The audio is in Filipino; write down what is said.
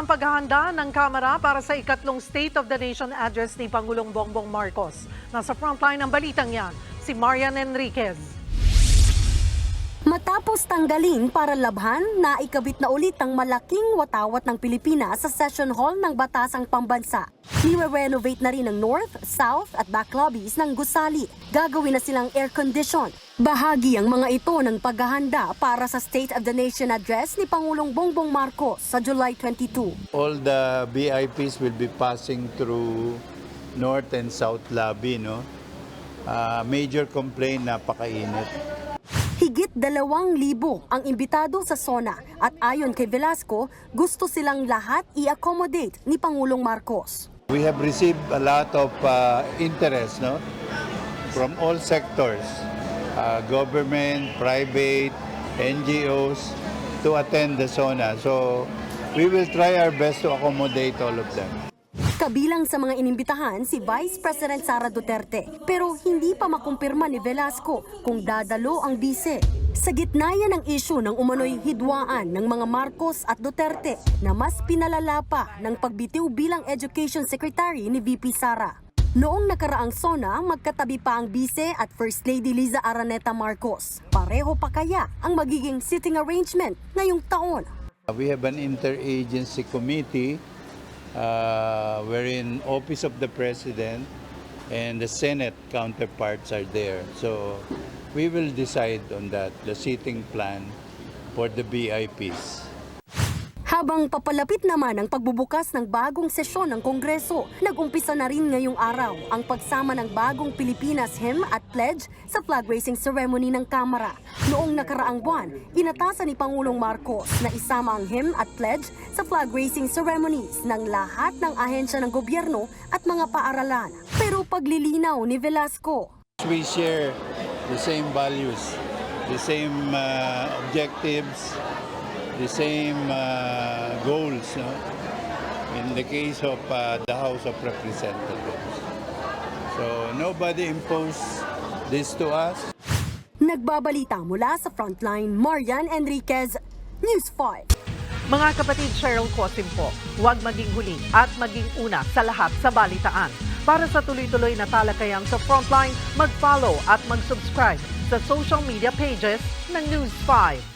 ang paghahanda ng Kamara para sa ikatlong State of the Nation address ni Pangulong Bongbong Marcos. Nasa frontline ng balitang yan, si Marian Enriquez. Matapos tanggalin para labhan, naikabit na ulit ang malaking watawat ng Pilipinas sa Session Hall ng Batasang Pambansa. Nire-renovate na rin ang North, South at back lobbies ng gusali. Gagawin na silang air condition. Bahagi ang mga ito ng paghahanda para sa State of the Nation address ni Pangulong Bongbong Marcos sa July 22. All the VIPs will be passing through North and South lobby, no? Major complaint, napakainit. Higit 2,000 ang imbitado sa SONA at ayon kay Velasco, gusto silang lahat i-accommodate ni Pangulong Marcos. We have received a lot of interest, no? From all sectors, government, private, NGOs, to attend the SONA. So we will try our best to accommodate all of them. Kabilang sa mga inimbitahan si Vice President Sara Duterte, pero hindi pa makumpirma ni Velasco kung dadalo ang bise. Sa gitna yan ang isyu ng umano'y hidwaan ng mga Marcos at Duterte na mas pinalala pa ng pagbitiw bilang Education Secretary ni VP Sara. Noong nakaraang SONA, magkatabi pa ang bise at First Lady Liza Araneta Marcos. Pareho pa kaya ang magiging sitting arrangement ngayong taon? We have an interagency committee wherein Office of the President and the Senate counterparts are there. So we will decide on that, the seating plan for the VIPs. Habang papalapit naman ang pagbubukas ng bagong sesyon ng Kongreso, nag-umpisa na rin ngayong araw ang pagsama ng bagong Pilipinas hymn at pledge sa flag raising ceremony ng Kamara. Noong nakaraang buwan, inatasan ni Pangulong Marcos na isama ang hymn at pledge sa flag raising ceremonies ng lahat ng ahensya ng gobyerno at mga paaralan. Pero paglilinaw ni Velasco, We share the same values, the same objectives, the same goals, no? In the case of the House of Representatives. So nobody imposed this to us. nagbabalita mula sa Frontline, Marian Enriquez, News 5. Mga kapatid, Cheryl Cosim po, huwag maging huli at maging una sa lahat sa balitaan. Para sa tuloy-tuloy na talakayan sa Frontline, mag-follow at mag-subscribe sa social media pages ng News 5.